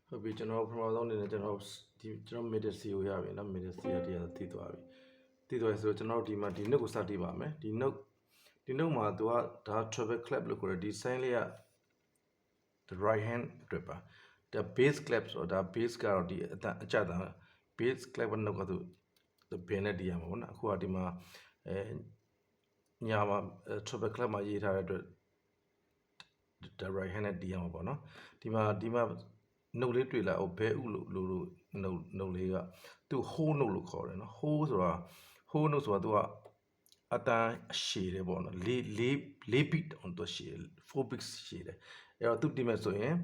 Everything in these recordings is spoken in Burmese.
ဟုတ်ပြီကျွန်တော်ပထမဆုံးအနေနဲ့ကျွန်တော် middle C ကိုရပြီနော် middle C ရတရားသိသွားပြီသိသွားပြီဆိုတော့ကျွန်တော်ဒီမှာဒီ note ကိုစတင်ပါမယ်ဒီ note မှာသူကဒါ treble clef လို့ခေါ်တယ်ဒီ sign လေးက the right hand အတွက်ပါဒါ bass clef ဆိုတော့ဒါ bass ကတော့ဒီအကျတန်း bass clef က note ကသူဘယ်နဲ့တည်ရမှာပေါ့နော်အခုကဒီမှာညာမှာ treble clef မှာရေးထားတဲ့အတွက် the right hand နဲ့တည်ရမှာပေါ့နော်ဒီမှာnote လေးတွေ့လာအောင်ဘဲဥလို့ note လေးကသူ whole note လို့ခေါ်တယ်နော် whole ဆိုတာ whole note ဆိုတာသူကအတန်းရှည်တယ်ပေါ့နော်၄ beat on သူရှည်4 beats ရှည်တယ်အဲ့တော့သူတည်မဲ့ဆိုရင်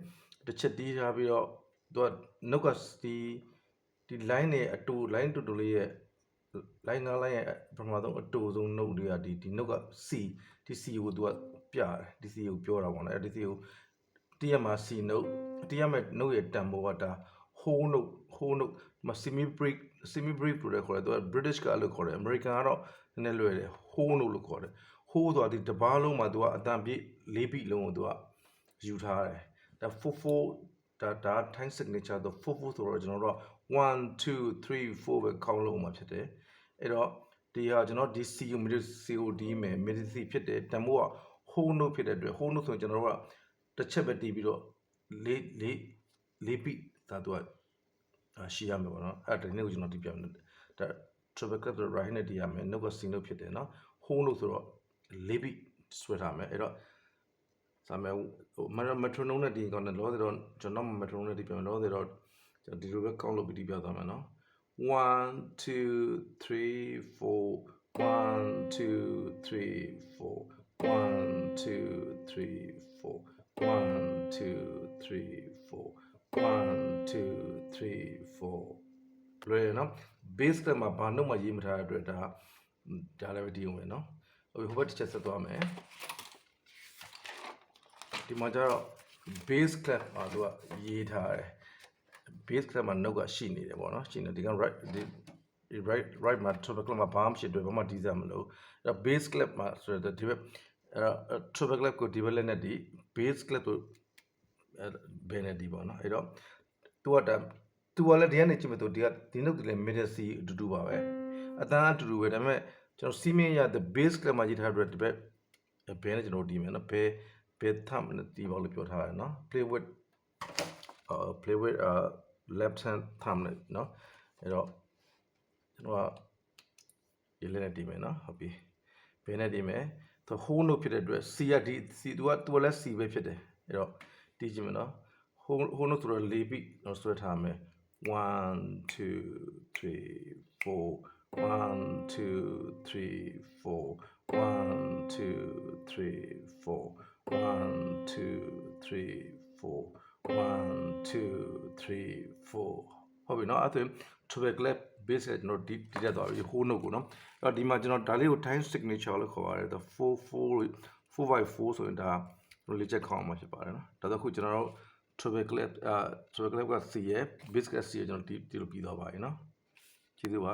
တစ်ချက်တီးထားပြီးတော့သူက note ကဒီ line နဲ့အတူ line တူလေးရဲ့ line 9 line ရဲ့ပထမဆုံးအတူဆုံး note တွေကဒီ note က C ဒီ C ကိုသူကပြတယ်ဒီ C ကိုပြောတာပေါ့နော်အဲ့ဒီ C ကိုတီးရမှာ C note တီးရမဲ့ note ရဲ့တန်ဖိုးကဒါ whole note မှာ semi break လို့လည်းခေါ်တယ်သူက British ကလို့ခေါ်တယ် American ကတော့နည်းနည်းလွယ်တယ် whole note လို့ခေါ်တယ် whole ဆိုတာဒီတစ်ပါးလုံးမှာသူကအတန်ပြည့်၄ beat လုံးကိုသူကယူထားတယ်ဒါ 4 ဒါ time signature တော့4ဆိုတော့ကျွန်တော်တို့1 2 3 4ပဲခေါင်းလုံးမှာဖြစ်တယ်အဲ့တော့ဒီဟာကျွန်တော်ဒီ C ကို middle C ကိုဒီမယ် middle C ဖြစ်တယ်တန်ဖိုးက whole note ဖြစ်တဲ့အတွက် whole note ဆိုရင်ကျွန်တော်တို့ကတစ်ချက်ပဲတီးပြီးတော့၄ beat ဒါသူကရှိရမယ်ပေါ့နော်အဲ့ဒါဒီနေ့ကိုကျွန်တော်တီးပြမယ်ဒါ treble clef ဆို right နဲ့တီးရမယ် note က C note ဖြစ်တယ်နော် whole note ဆိုတော့၄ beat ဆွဲထားမယ်အဲ့တော့စာမယ်metronome နဲ့တီးကောင်းတယ်လောဆယ်တော့ကျွန်တော် metronome နဲ့တီးပြမယ်လောဆယ်တော့ကျွန်တော်ဒီလိုပဲ count လုပ်ပြီးတီးပြသွားမယ်နော်1 2 3 4 1 2 3 4 1 2 3 4 1 2 3 4 1 2 3 4လွယ်နော် bass ကမှာဘာနှုတ်မှရေးမထားတဲ့အတွက်ဒါလည်းပဲတီးအောင်မယ်နော်ဟိုဘက်တစ်ချက်ဆက်သွားမယ်ဒီမှာကျတော့ bass clef မှာသူကရေးထားတယ် bass clef မှာ note ကရှိနေတယ်ပေါ့နော်ရှိနေဒီက right မှာ treble clef မှာဘာမှဖြစ်တွေ့ဘာမှတီးစရာမလိုအဲ့တော့ bass clef မှာဆိုတော့ဒီဘက်အဲ့ treble clef ကိုဒီဘက်လက်နဲ့ဒီ bass clef ကိုဘယ်နဲ့ဒီပေါ့နော်အဲ့တော့သူကလည်းဒီကနေကြည့်မယ်ဒီnote ဒီလည်း middle C အတူတူပါပဲအတန်းအတူတူပဲဒါပေမဲ့ကျွန်တော် C မင်းရတဲ့ bass clef မှာရေးထားတဲ့ဒီဘက်ဘယ်နဲ့ကျွန်တော်ဒီမယ်နော်ဘယ် thumb နဲ့ဒီပေါ့လို့ပြောထားတယ်နော် play with left hand thumb နဲ့နော်အဲ့တော့ကျွန်တော်ကဒီလက်နဲ့ဒီမယ်နော်ဟုတ်ပြီဘယ်နဲ့ဒီမယ်သူ whole note ဖြစ်တဲ့အတွက် C ကဒီ C သူကလည်း C ပဲဖြစ်တယ်အဲ့တော့တီးကြည့်မယ်နော် whole note ဆိုတော့၄ beat တော့ဆွဲထားမယ်1 2 3 4 1 2 3 4 1 2 3 4 1 2 3 4 1 2 3 4ဟုတ်ပြီနော်အဲ့ဒါ treble clef bass ကကျွန်တော်ဒီတက်သွားပြီ whole note ကိုနော်အဲ့တော့ဒီမှာကျွန်တော်ဒါလေးကို time signature လို့ခေါ်ပါတယ်4/4ဆိုရင်ဒါလေးချက်ခေါင်းမှာဖြစ်ပါတယ်နော်ဒါဆိုခုကျွန်တော်တို့ treble clef က C ရဲ့ bass က C ရဲ့ကျွန်တော်ဒီလိုပြီးသွားပါပြီနော်ကျေးဇူးပါ